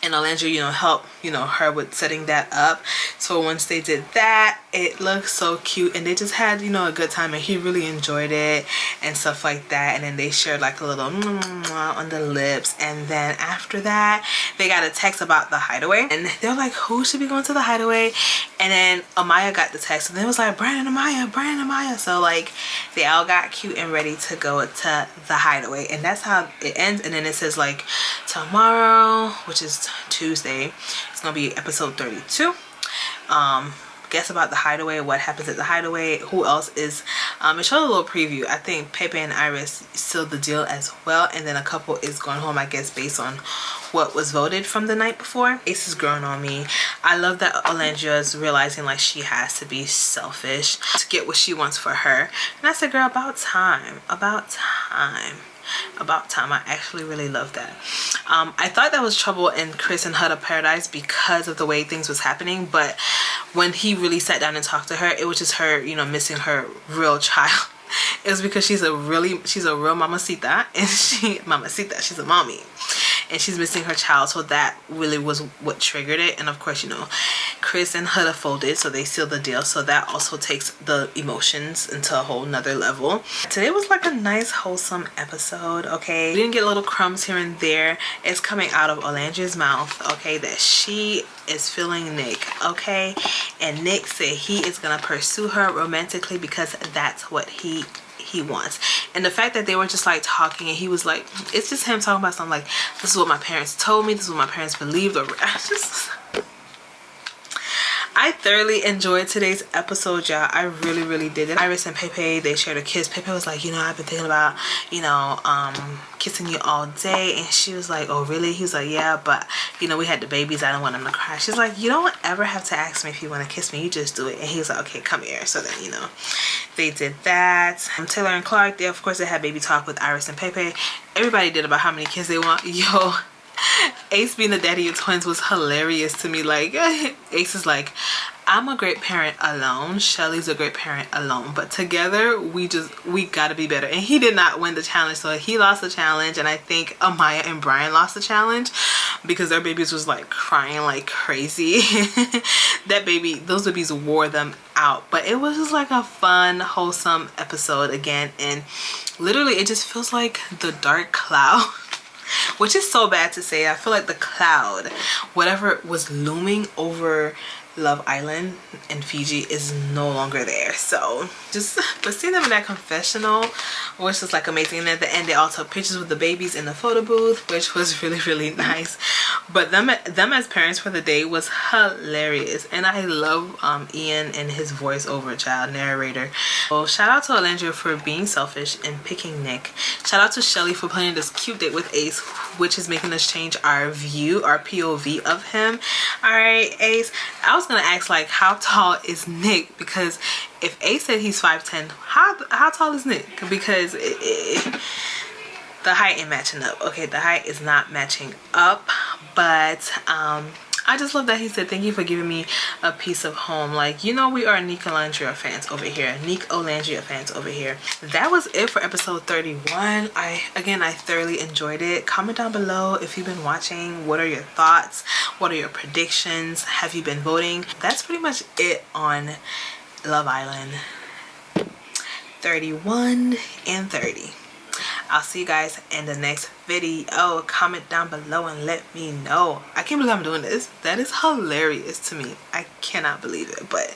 And Nicolandria, you know, helped, you know, her with setting that up. So once they did that, it looked so cute. And they just had, you know, a good time. And he really enjoyed it and stuff like that. And then they shared like a little on the lips. And then after that, they got a text about the hideaway. And they were like, who should be going to the hideaway? And then Amaya got the text. And it was like, Brandon and Amaya. So like, they all got cute and ready to go to the hideaway. And that's how it ends. And then it says like, tomorrow, which is Tuesday, it's gonna be episode 32. Guess about the hideaway, what happens at the hideaway, who else is it showed a little preview. I think Pepe and Iris sealed the deal as well, and then a couple is going home, I guess, based on what was voted from the night before. Ace is growing on me. I love that Nicolandria is realizing like she has to be selfish to get what she wants for her. And I said, girl, about time. I actually really love that. I thought that was trouble in Chris and Huda Paradise because of the way things was happening, but when he really sat down and talked to her, it was just her, you know, missing her real child. It was because she's a real mamacita, and she's a mommy, and she's missing her child. So that really was what triggered it. And of course, you know, Chris and Huda folded, so they sealed the deal. So that also takes the emotions into a whole nother level. Today was like a nice wholesome episode. Okay, we didn't get little crumbs here and there. It's coming out of Nicolandria's mouth, okay, that she is feeling Nick, okay, and Nick said he is gonna pursue her romantically because that's what he wants. And the fact that they were just like talking, and he was like, it's just him talking about something like, this is what my parents told me, this is what my parents believed, or I thoroughly enjoyed today's episode, y'all. I really, really did it. Iris and Pepe, they shared a kiss. Pepe was like, you know, I've been thinking about, you know, kissing you all day. And she was like, oh, really? He was like, yeah, but, you know, we had the babies. I don't want them to cry. She's like, you don't ever have to ask me if you want to kiss me. You just do it. And he was like, okay, come here. So then, you know, they did that. Taylor and Clark, they, of course, they had baby talk with Iris and Pepe. Everybody did about how many kids they want. Yo, Ace being the daddy of twins was hilarious to me. Like, Ace is like, I'm a great parent alone, Shelly's a great parent alone, but together we gotta be better. And he did not win the challenge, so he lost the challenge. And I think Amaya and Brian lost the challenge because their babies was like crying like crazy. Those babies wore them out. But it was just like a fun, wholesome episode again, and literally it just feels like the dark cloud, which is so bad to say. I feel like the cloud, whatever was looming over Love Island and Fiji, is no longer there. So but seeing them in that confessional was just like amazing. And at the end they all took pictures with the babies in the photo booth, which was really, really nice. But them as parents for the day was hilarious. And I love Ian and his voiceover child narrator. So shout out to Nicolandria for being selfish and picking Nick. Shout out to Shelly for planning this cute date with Ace, which is making us change our view, our POV of him. All right, Ace, I was gonna ask like, how tall is Nick? Because if Ace said he's 5'10", how tall is Nick? Because the height ain't matching up. Okay, the height is not matching up. But I just love that he said, thank you for giving me a piece of home. Like, you know, we are Nicolandria fans over here. Nicolandria fans over here. That was it for episode 31. I thoroughly enjoyed it. Comment down below if you've been watching. What are your thoughts? What are your predictions? Have you been voting? That's pretty much it on Love Island 31 and 30. I'll see you guys in the next video. Comment down below and let me know. I can't believe I'm doing this. That is hilarious to me. I cannot believe it, but